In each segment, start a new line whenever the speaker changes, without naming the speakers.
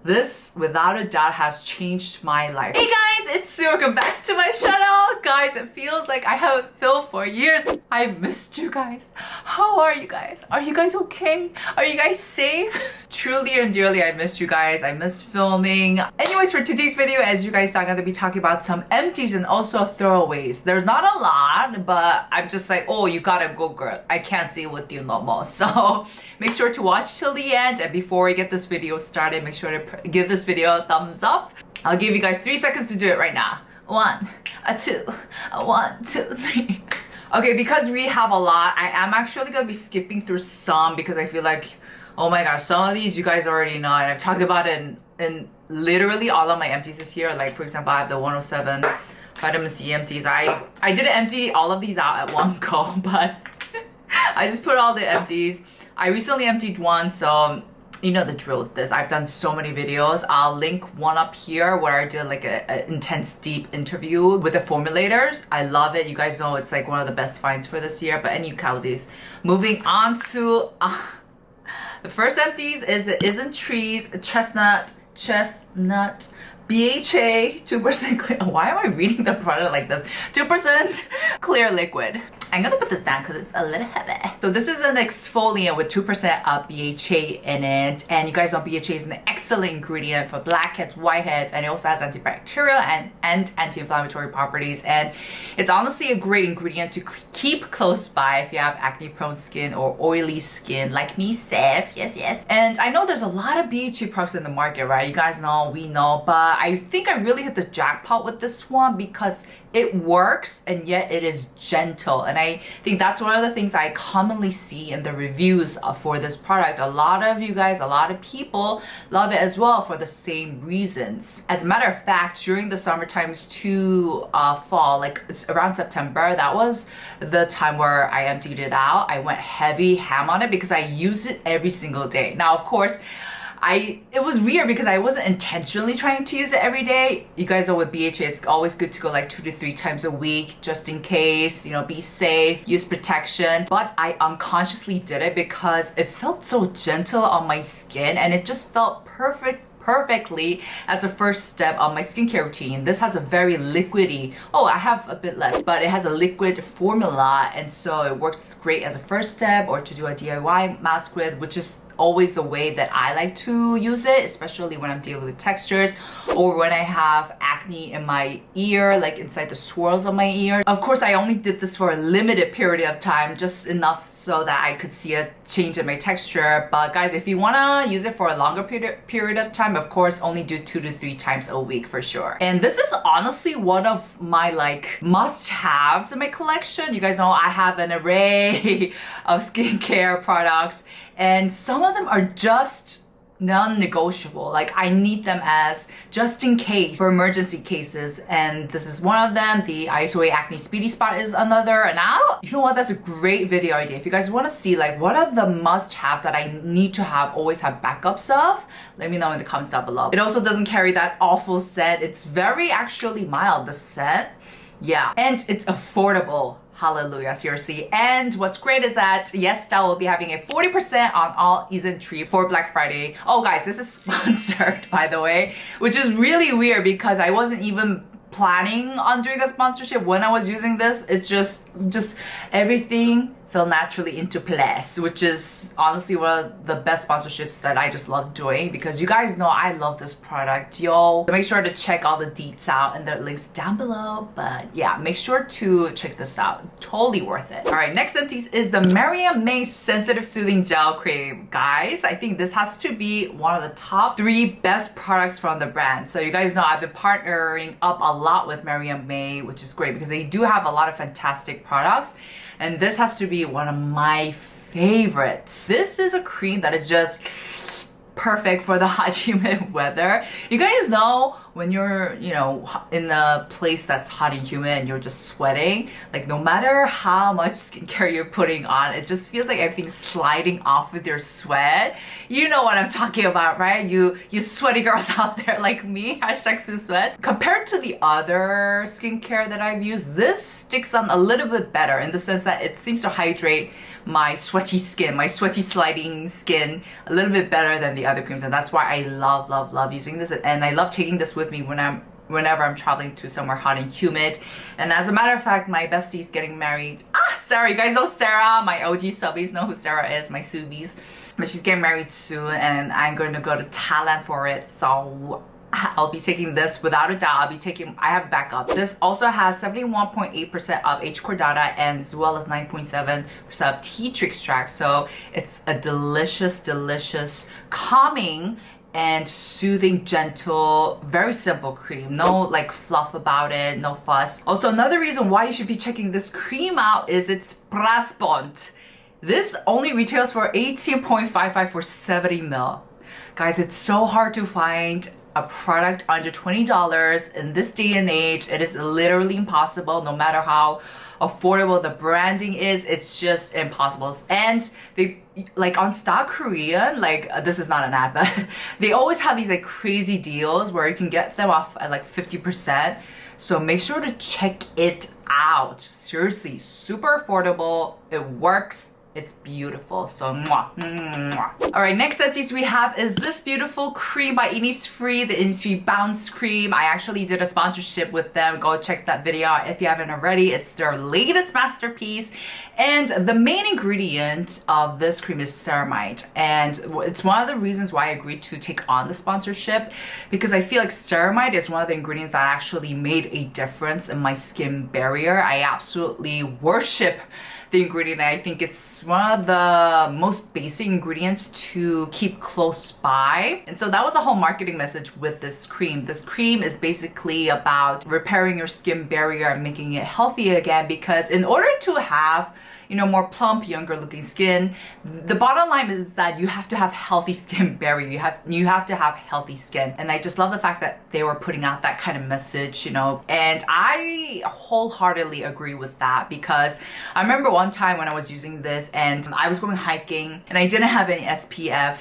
This, without a doubt, has changed my life. Hey guys, it's Sue. Welcome back to my channel. Guys, it feels like I haven't filmed for years. I've missed you guys. How are you guys? Are you guys okay? Are you guys safe? Truly and dearly, I missed you guys. I missed filming. Anyways, for today's video, as you guys saw, I'm going to be talking about some empties and also throwaways. There's not a lot, but I'm just like, oh, you gotta go, girl. I can't deal with you no more. So make sure to watch till the end. And before we get this video started, make sure to give this video a thumbs up. I'll give you guys 3 seconds to do it right now. 1, 2, 1, 2, 3. Okay, because we have a lot, I am actually gonna be skipping through some because I feel like, oh my gosh, some of these you guys already know, and I've talked about it in literally all of my empties this year. Like, for example, I have the 107 vitamin C empties. I didn't empty all of these out at one go, but I just put all the empties. I recently emptied one, so you know the drill with this. I've done so many videos. I'll link one up here where I did like an intense deep interview with the formulators. I love it. You guys know it's like one of the best finds for this year. But any cowsies. Moving on to the first empties is the Isntree's Chestnut BHA 2% clear. Why am I reading the product like this? 2% clear liquid. I'm gonna put this down because it's a little heavy. So this is an exfoliant with 2% of BHA in it. And you guys know BHA is an excellent ingredient for blackheads, whiteheads, and it also has antibacterial and anti-inflammatory properties. And it's honestly a great ingredient to keep close by if you have acne-prone skin or oily skin like me, Seth. Yes. And I know there's a lot of BHA products in the market, right? You guys know, we know, but I think I really hit the jackpot with this one because it works and yet it is gentle. And I think that's one of the things I commonly see in the reviews for this product. A lot of you guys, a lot of people love it as well for the same reasons. As a matter of fact, during the summer times to fall, like it's around September, that was the time where I emptied it out. I went heavy ham on it because I use it every single day. Now, of course, it was weird because I wasn't intentionally trying to use it every day. You guys know with BHA, it's always good to go like 2 to 3 times a week just in case, you know, be safe, use protection. But I unconsciously did it because it felt so gentle on my skin and it just felt perfectly as a first step on my skincare routine. This has a very liquidy, oh, I have a bit left, but it has a liquid formula, and so it works great as a first step or to do a DIY mask with, which is always the way that I like to use it, especially when I'm dealing with textures or when I have acne in my ear, like inside the swirls of my ear. Of course, I only did this for a limited period of time, just enough so that I could see a change in my texture. But guys, if you want to use it for a longer period of time, of course, only do 2 to 3 times a week for sure. And this is honestly one of my like must-haves in my collection. You guys know I have an array of skincare products and some of them are just non-negotiable. Like I need them as just in case for emergency cases, and this is one of them. The Isoi Acne Speedy Spot is another. And now, you know what, that's a great video idea. If you guys want to see like what are the must-haves that I need to have, always have backups of, let me know in the comments down below. It also doesn't carry that awful scent. It's very actually mild, the scent. Yeah, and it's affordable. Hallelujah, seriously. And what's great is that yes, Style will be having a 40% on all Isntree for Black Friday. Oh guys, this is sponsored by the way, which is really weird because I wasn't even planning on doing a sponsorship when I was using this. It's just everything fell naturally into place, which is honestly one of the best sponsorships that I just love doing because you guys know I love this product, yo. So make sure to check all the deets out and the links down below. But yeah, make sure to check this out. Totally worth it. All right, next empties is the Mary&May Sensitive Soothing Gel Cream. Guys, I think this has to be one of the top 3 best products from the brand. So you guys know I've been partnering up a lot with Mary&May, which is great because they do have a lot of fantastic products. And this has to be one of my favorites. This is a cream that is just perfect for the hot, humid weather. You guys know when you're, you know, in a place that's hot and humid and you're just sweating, like no matter how much skincare you're putting on, it just feels like everything's sliding off with your sweat. You know what I'm talking about, right? You sweaty girls out there like me, #SuSweat. Compared to the other skincare that I've used, this sticks on a little bit better in the sense that it seems to hydrate my sweaty skin, my sweaty sliding skin a little bit better than the other creams, and that's why I love using this, and I love taking this with me whenever I'm traveling to somewhere hot and humid. And as a matter of fact, my bestie's getting married. Sarah, you guys know Sarah, my OG subbies know who Sarah is, my subies. But she's getting married soon, and I'm going to go to Thailand for it, so I'll be taking this without a doubt. I have backup. This also has 71.8% of H. cordata and as well as 9.7% of tea tree extract. So it's a delicious, calming and soothing, gentle, very simple cream. No like fluff about it, no fuss. Also, another reason why you should be checking this cream out is its price point. This only retails for 18.55 for 70 ml. Guys, it's so hard to find a product under $20 in this day and age. It is literally impossible, no matter how affordable the branding is. It's just impossible. And they, like on Stock Korean, like this is not an ad, but they always have these like crazy deals where you can get them off at like 50%. So make sure to check it out. Seriously, super affordable. It works. It's beautiful. So mwah, mwah. All right, next empties we have is this beautiful cream by Innisfree, the Innisfree Bounce Cream. I actually did a sponsorship with them. Go check that video out if you haven't already. It's their latest masterpiece. And the main ingredient of this cream is ceramide. And it's one of the reasons why I agreed to take on the sponsorship, because I feel like ceramide is one of the ingredients that actually made a difference in my skin barrier. I absolutely worship the ingredient. I think it's one of the most basic ingredients to keep close by. And so that was the whole marketing message with this cream. This cream is basically about repairing your skin barrier and making it healthy again, because in order to have, you know, more plump, younger looking skin, the bottom line is that you have to have healthy skin barrier. You have to have healthy skin. And I just love the fact that they were putting out that kind of message, you know, and I wholeheartedly agree with that, because I remember one time when I was using this and I was going hiking and I didn't have any SPF,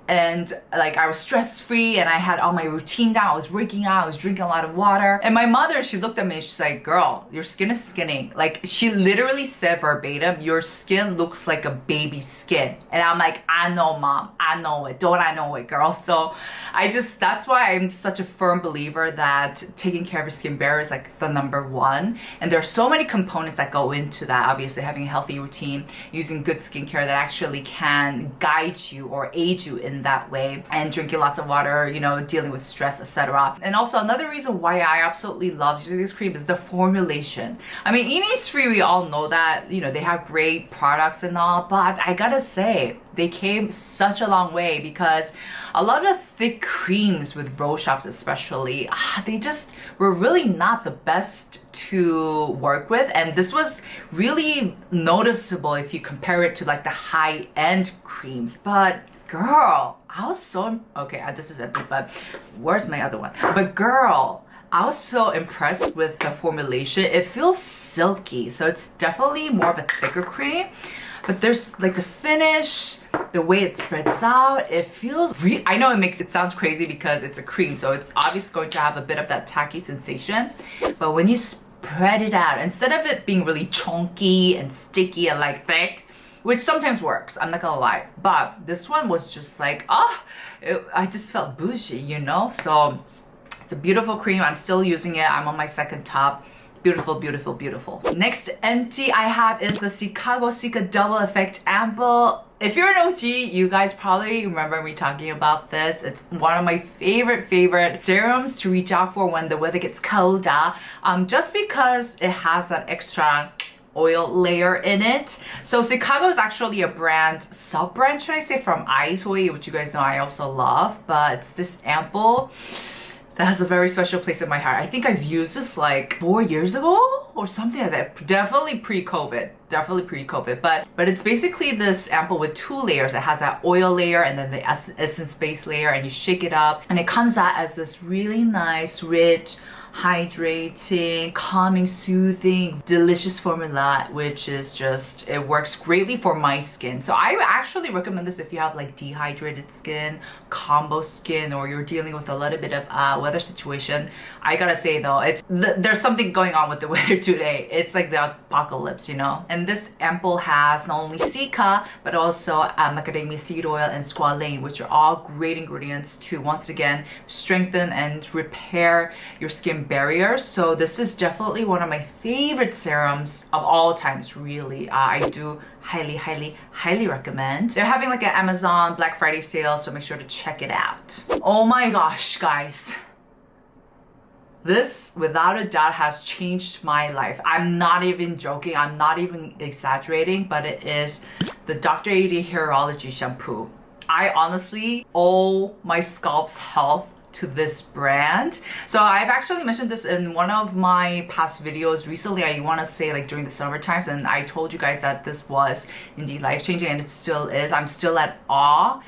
and like I was stress-free and I had all my routine down. I was working out, I was drinking a lot of water. And my mother, she looked at me and she's like, girl, your skin is skinning. Like she literally said verbatim, your skin looks like a baby skin. And I'm like, I know mom, I know it. Don't I know it, girl? So that's why I'm such a firm believer that taking care of your skin barrier is like the #1. And there are so many components that go into that. Obviously having a healthy routine, using good skincare that actually can guide you or aid you in that way, and drinking lots of water, you know, dealing with stress, etc. And also another reason why I absolutely love using this cream is the formulation. I mean, Innisfree, we all know that, you know, they have great products and all, but I gotta say, they came such a long way, because a lot of thick creams with rose shops especially, they just were really not the best to work with. And this was really noticeable if you compare it to like the high-end creams. But girl, I was so, okay, this is empty, but where's my other one? But girl, I was so impressed with the formulation. It feels silky, so it's definitely more of a thicker cream. But there's like the finish, the way it spreads out, it feels I know it sounds crazy because it's a cream, so it's obviously going to have a bit of that tacky sensation. But when you spread it out, instead of it being really chunky and sticky and like thick, which sometimes works, I'm not gonna lie, but this one was just like, I just felt bougie, you know? So it's a beautiful cream. I'm still using it. I'm on my second top. Beautiful, beautiful, beautiful. Next empty I have is the CICAGO Cica Double Effect Ampoule. If you're an OG, you guys probably remember me talking about this. It's one of my favorite serums to reach out for when the weather gets colder, just because it has that extra oil layer in it. So CICAGO is actually a brand, sub-brand should I say, from Isntree, which you guys know I also love, but it's this ampoule that has a very special place in my heart. I think I've used this like 4 years ago or something like that. Definitely pre-COVID. Definitely pre-COVID. But it's basically this ampoule with 2 layers. It has that oil layer and then the essence base layer, and you shake it up and it comes out as this really nice, rich, hydrating, calming, soothing, delicious formula, which is just, it works greatly for my skin. So I actually recommend this if you have like dehydrated skin, combo skin, or you're dealing with a little bit of weather situation. I gotta say though, there's something going on with the weather today. It's like the apocalypse, you know? And this Ampoule has not only Cica, but also macadamia seed oil and squalane, which are all great ingredients to once again strengthen and repair your skin barriers. So this is definitely one of my favorite serums of all times, really. I do highly recommend. They're having like an Amazon Black Friday sale, so make sure to check it out. Oh my gosh, guys. This, without a doubt, has changed my life. I'm not even joking. I'm not even exaggerating, but it is the Dr. Aidee Hairology shampoo. I honestly owe my scalp's health to this brand. So I've actually mentioned this in one of my past videos recently. I want to say like during the summer times, and I told you guys that this was indeed life-changing, and it still is. I'm still at awe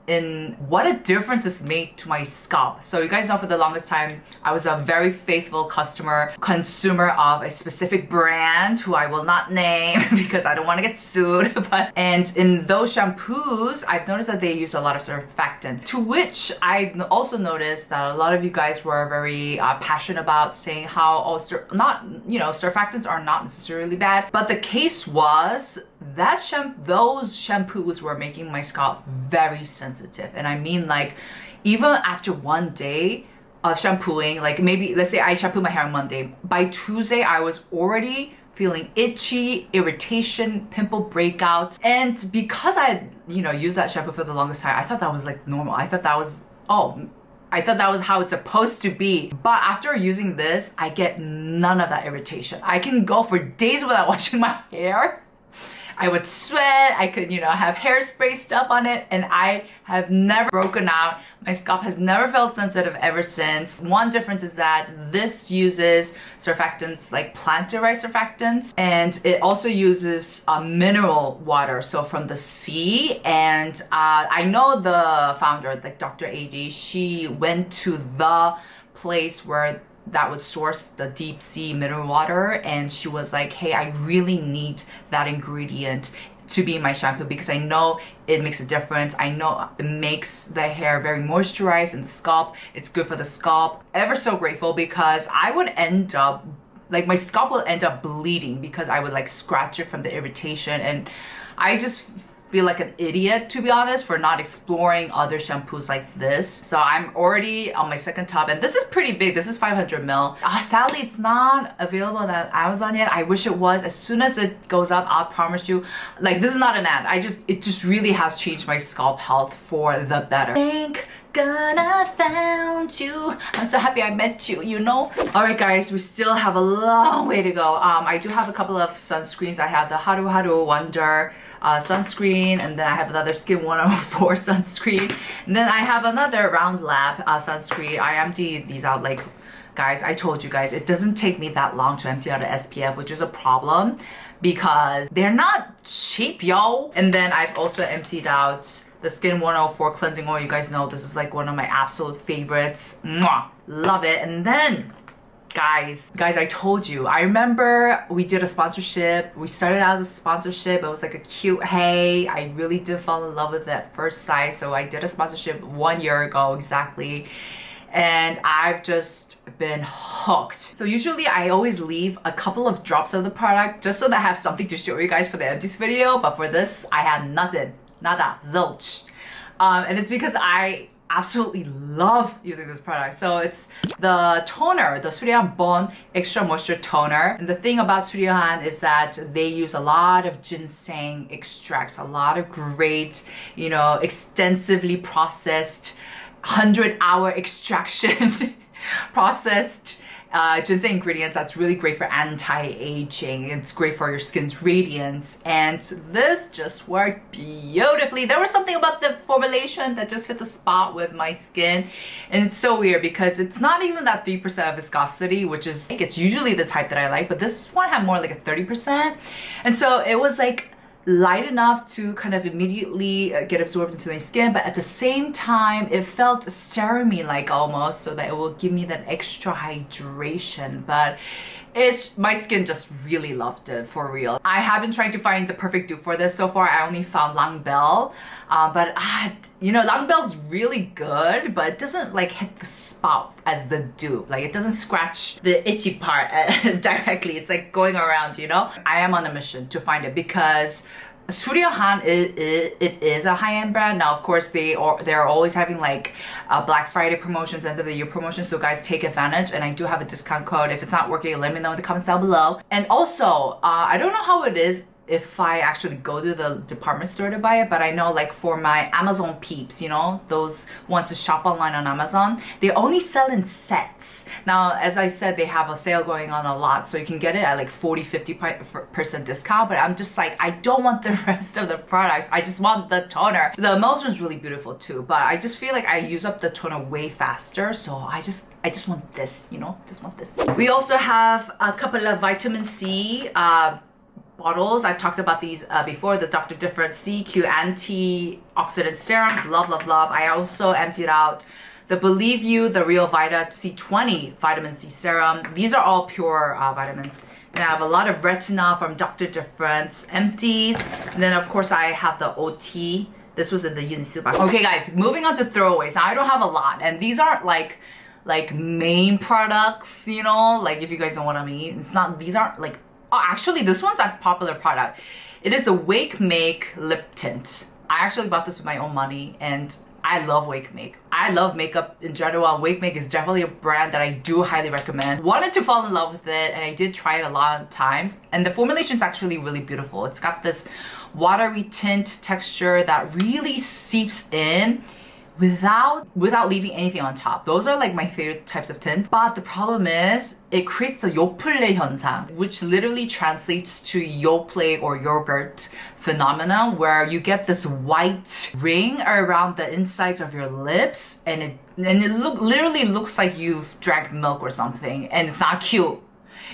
in what a difference this made to my scalp. So you guys know for the longest time I was a very faithful consumer of a specific brand who I will not name because I don't want to get sued. And in those shampoos, I've noticed that they use a lot of surfactants, to which I've also noticed that a lot of you guys were very passionate about, saying how surfactants are not necessarily bad. But the case was that those shampoos were making my scalp very sensitive. And I mean, like, even after one day of shampooing, like maybe let's say I shampoo my hair on Monday, by Tuesday I was already feeling itchy, irritation, pimple breakouts. And because I had, used that shampoo for the longest time, I thought that was like normal. I thought that was how it's supposed to be. But after using this, I get none of that irritation. I can go for days without washing my hair. I would sweat, I could, have hairspray stuff on it, and I have never broken out. My scalp has never felt sensitive ever since. One difference is that this uses surfactants like plant-derived surfactants, and it also uses mineral water, so from the sea. And I know the founder, like Dr. Aidee, she went to the place where that would source the deep sea mineral water, and she was like, hey, I really need that ingredient to be in my shampoo because I know it makes a difference. I know it makes the hair very moisturized in the scalp. It's good for the scalp. Ever so grateful, because I would end up like my scalp will end up bleeding because I would like scratch it from the irritation, and I just feel like an idiot, to be honest, for not exploring other shampoos like this. So I'm already on my second tub, and this is pretty big. This is 500 ml. Sadly, it's not available on Amazon yet. I wish it was. As soon as it goes up, I'll promise you. Like, this is not an ad. It just really has changed my scalp health for the better. Thank God I found you. I'm so happy I met you, Alright guys, we still have a long way to go. I do have a couple of sunscreens. I have the Haru Haru Wonder sunscreen, and then I have another Skin 104 sunscreen, and then I have another Round Lab sunscreen. I emptied these out, like, guys, I told you guys, it doesn't take me that long to empty out an SPF, which is a problem because they're not cheap, yo. And then I've also emptied out the Skin 104 cleansing oil. You guys know this is like one of my absolute favorites. Mwah! Love it. And then guys, I told you, I remember we did a sponsorship. We started out as a sponsorship. It was like a cute, hey, I really did fall in love with it at first sight. So I did a sponsorship 1 year ago exactly, and I've just been hooked. So usually I always leave a couple of drops of the product just so that I have something to show you guys for the empties video, but for this I have nothing, nada, zilch. And it's because I absolutely love using this product. So it's the toner, the Sooryehan Bond Extra Moisture Toner. And the thing about Sooryehan is that they use a lot of ginseng extracts, a lot of great, extensively processed 100-hour extraction processed ginseng ingredients that's really great for anti-aging. It's great for your skin's radiance, and this just worked beautifully. There was something about the formulation that just hit the spot with my skin, and it's so weird because it's not even that 3% viscosity, which is, it's usually the type that I like, but this one had more like a 30%, and so it was like light enough to kind of immediately get absorbed into my skin, but at the same time it felt ceramide like almost, so that it will give me that extra hydration. But my skin just really loved it, for real. I have been trying to find the perfect dupe for this. So far I only found Langbel, but you know, Langbel's really good, but it doesn't like hit the spot as the dupe. Like, it doesn't scratch the itchy part directly. It's like going around, you know. I am on a mission to find it because Sooryehan it is a high-end brand. Now, of course, they're always having like Black Friday promotions, end of the year promotions, so guys, take advantage. And I do have a discount code. If it's not working, let me know in the comments down below. And also, I don't know how it is if I actually go to the department store to buy it, but I know like for my Amazon peeps, you know, those ones to shop online on Amazon, they only sell in sets. Now, as I said, they have a sale going on a lot, so you can get it at like 40-50% discount, but I'm just like, I don't want the rest of the products. I just want the toner. The emulsion is really beautiful too, but I just feel like I use up the toner way faster, so I just want this, you know, just want this. We also have a couple of vitamin C bottles. I've talked about these before, the Dr. Different CQ antioxidant serums. Love, love, love. I also emptied out the Believe You, the Real Vita C20 vitamin C serum. These are all pure vitamins. And I have a lot of retinol from Dr. Different, Empties. And then of course I have the OT. This was in the Innisfree box. Okay guys, moving on to throwaways. Now I don't have a lot, and these aren't like main products, you know, like if you guys know what I mean. It's not, these aren't like, oh, actually this one's a popular product. It is the Wake Make lip tint. I actually bought this with my own money, and I love Wake Make. I love makeup in general. Wake Make is definitely a brand that I do highly recommend. Wanted to fall in love with it, and I did try it a lot of times, and the formulation is actually really beautiful. It's got this watery tint texture that really seeps in without leaving anything on top. Those are like my favorite types of tints. But the problem is it creates the 요플레 현상, which literally translates to Yoplait or yogurt phenomena, where you get this white ring around the insides of your lips, and it literally looks like you've drank milk or something, and it's not cute.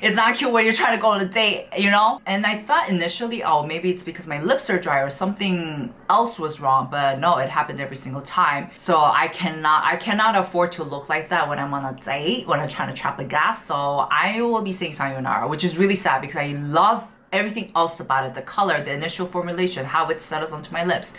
It's not cute when you're trying to go on a date, you know? And I thought initially, oh, maybe it's because my lips are dry or something else was wrong, but no, it happened every single time. So I cannot afford to look like that when I'm on a date, when I'm trying to trap a gas. So I will be saying sayonara, which is really sad because I love everything else about it. The color, the initial formulation, how it settles onto my lips.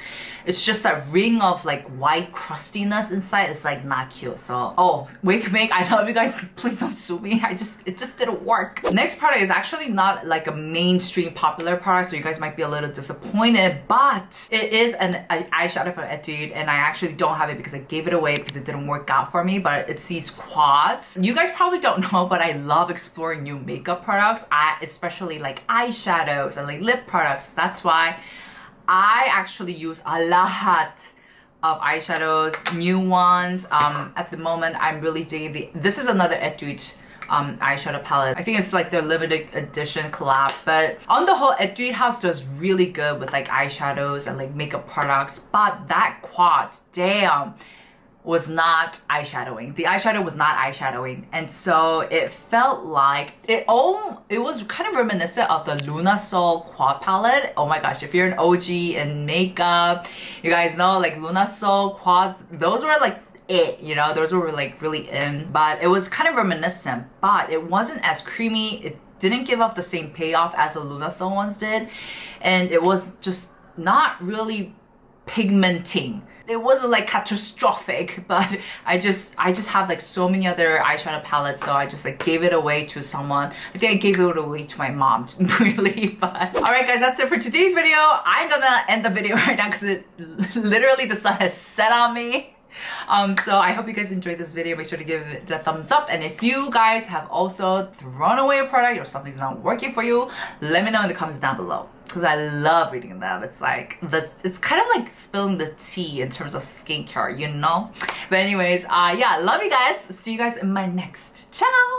It's just that ring of like white crustiness inside. It's like not cute. So, oh, Wake Make, I love you guys. Please don't sue me. It just didn't work. Next product is actually not like a mainstream popular product, so you guys might be a little disappointed, but it is an eyeshadow from Aidee, and I actually don't have it because I gave it away because it didn't work out for me, but it's these quads. You guys probably don't know, but I love exploring new makeup products. Especially like eyeshadows and like lip products. That's why I actually use a lot of eyeshadows, new ones. At the moment, I'm really digging this is another Aidee eyeshadow palette. I think it's like their limited edition collab, but on the whole, Aidee house does really good with like eyeshadows and like makeup products, but that quad, damn, was not eyeshadowing. The eyeshadow was not eyeshadowing, and so it felt like it was kind of reminiscent of the Lunasol quad palette. Oh my gosh, if you're an OG in makeup, you guys know like Lunasol quad, those were like it, you know, those were like really in, but it was kind of reminiscent, but it wasn't as creamy. It didn't give off the same payoff as the Lunasol ones did, and it was just not really pigmenting. It wasn't like catastrophic, but I just have like so many other eyeshadow palettes, so I just like gave it away to someone. I think I gave it away to my mom, really. But alright guys, that's it for today's video. I'm gonna end the video right now because literally the sun has set on me. So I hope you guys enjoyed this video. Make sure to give it a thumbs up, and if you guys have also thrown away a product or something's not working for you, let me know in the comments down below, because I love reading them. It's like it's kind of like spilling the tea in terms of skincare, you know. But anyways, yeah, love you guys. See you guys in my next channel.